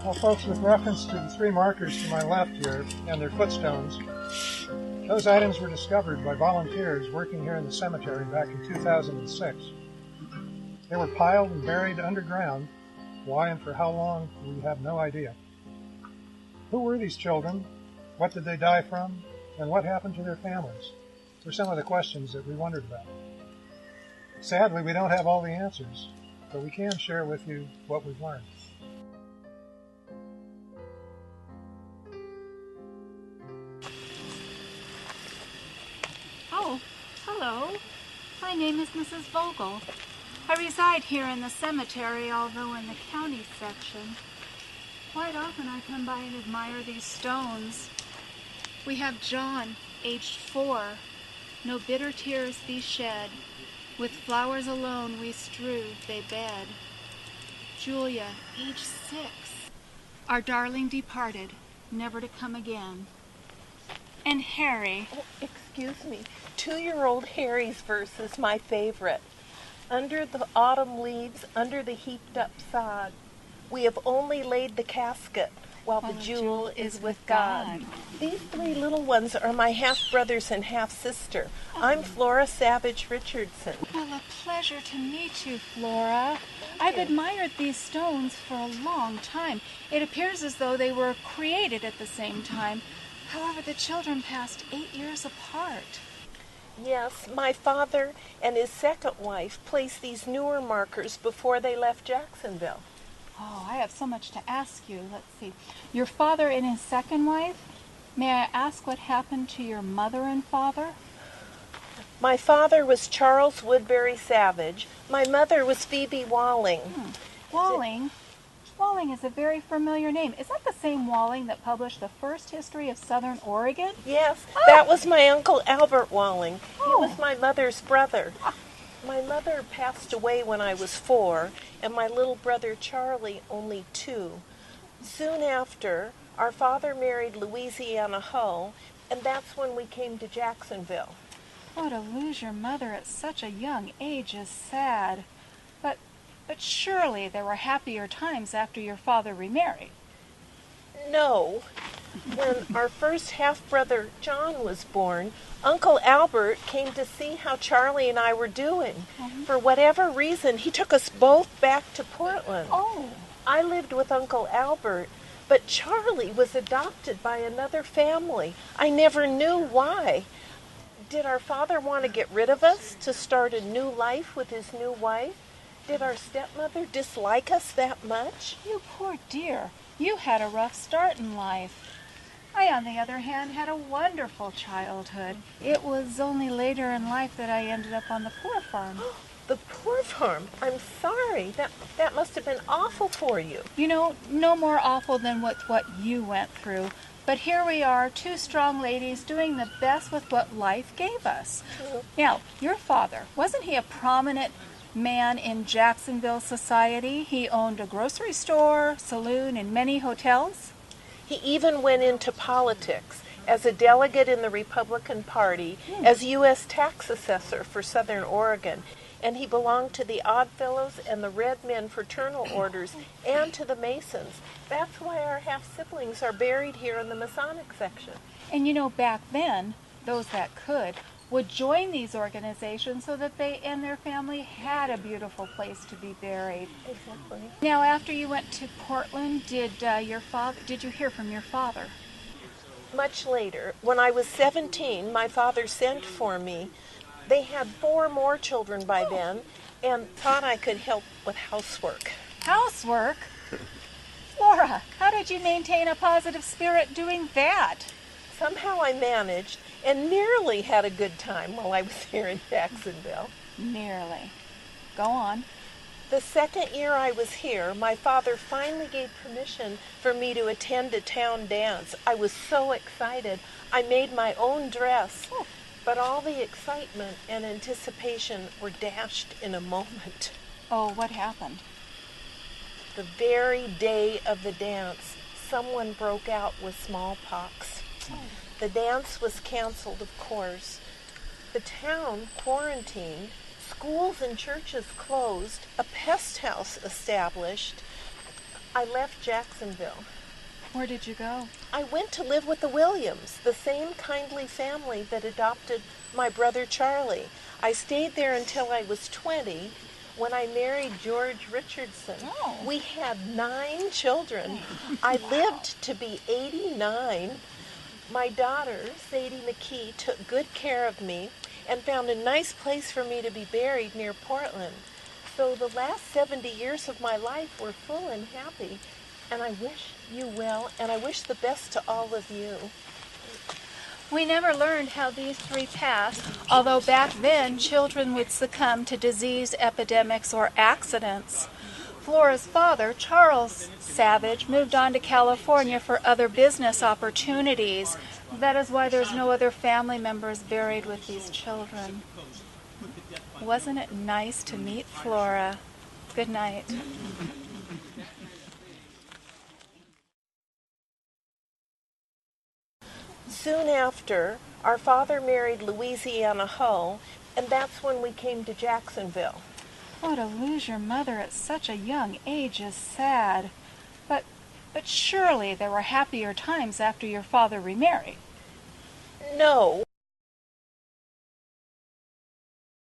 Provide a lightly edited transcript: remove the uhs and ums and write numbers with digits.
Well, folks, with reference to the three markers to my left here and their footstones, those items were discovered by volunteers working here in the cemetery back in 2006. They were piled and buried underground. Why and for how long, we have no idea. Who were these children? What did they die from? And what happened to their families? Were some of the questions that we wondered about. Sadly, we don't have all the answers, but we can share with you what we've learned. Oh, hello. My name is Mrs. Vogel. I reside here in the cemetery, although in the county section. Quite often I come by and admire these stones. We have John, aged 4. No bitter tears be shed. With flowers alone we strew they bed. Julia, aged 6. Our darling departed, never to come again. And Harry. Oh, excuse me. 2-year-old Harry's verse is my favorite. Under the autumn leaves, under the heaped up sod, we have only laid the casket while the jewel is with God. These 3 little ones are my half-brothers and half-sister. I'm Flora Savage Richardson. Well, a pleasure to meet you, Flora. I've admired these stones for a long time. It appears as though they were created at the same time. However, the children passed 8 years apart. Yes, my father and his second wife placed these newer markers before they left Jacksonville. Oh, I have so much to ask you. Let's see. Your father and his second wife? May I ask what happened to your mother and father? My father was Charles Woodbury Savage. My mother was Phoebe Walling. Walling? Walling is a very familiar name. Is that the same Walling that published the first history of Southern Oregon? Yes, that was my Uncle Albert Walling. He was my mother's brother. My mother passed away when I was 4, and my little brother Charlie only 2. Soon after, our father married Louisiana Hull, and that's when we came to Jacksonville. Oh, to lose your mother at such a young age is sad. But surely there were happier times after your father remarried. No. When our first half-brother John was born, Uncle Albert came to see how Charlie and I were doing. For whatever reason, he took us both back to Portland. Oh. I lived with Uncle Albert, but Charlie was adopted by another family. I never knew why. Did our father want to get rid of us to start a new life with his new wife? Did our stepmother dislike us that much? You poor dear. You had a rough start in life. I, on the other hand, had a wonderful childhood. It was only later in life that I ended up on the poor farm. The poor farm? I'm sorry. That must have been awful for you. You know, no more awful than what you went through. But here we are, 2 strong ladies doing the best with what life gave us. Now, your father, wasn't he a prominent man in Jacksonville society? He owned a grocery store, saloon, and many hotels. He even went into politics as a delegate in the Republican Party, as U.S. tax assessor for Southern Oregon, and he belonged to the Oddfellows and the Red Men Fraternal Orders and to the Masons. That's why our half-siblings are buried here in the Masonic section. And you know, back then, those that could would join these organizations so that they and their family had a beautiful place to be buried. Exactly. Now, after you went to Portland, did you hear from your father? Much later, when I was 17, my father sent for me. They had 4 more children by then and thought I could help with housework. Housework? Laura, how did you maintain a positive spirit doing that? Somehow I managed and nearly had a good time while I was here in Jacksonville. Nearly. Go on. The second year I was here, my father finally gave permission for me to attend a town dance. I was so excited. I made my own dress, but all the excitement and anticipation were dashed in a moment. Oh, what happened? The very day of the dance, someone broke out with smallpox. The dance was canceled, of course. The town quarantined, schools and churches closed, a pest house established. I left Jacksonville. Where did you go? I went to live with the Williams, the same kindly family that adopted my brother Charlie. I stayed there until I was 20 when I married George Richardson. Oh. We had 9 children. I lived to be 89. My daughter, Sadie McKee, took good care of me and found a nice place for me to be buried near Portland. So the last 70 years of my life were full and happy, and I wish you well, and I wish the best to all of you. We never learned how these 3 passed, although back then children would succumb to disease, epidemics, or accidents. Flora's father, Charles Savage, moved on to California for other business opportunities. That is why there's no other family members buried with these children. Wasn't it nice to meet Flora? Good night. Soon after, our father married Louisiana Hull, and that's when we came to Jacksonville. Oh, to lose your mother at such a young age is sad. But surely there were happier times after your father remarried. No.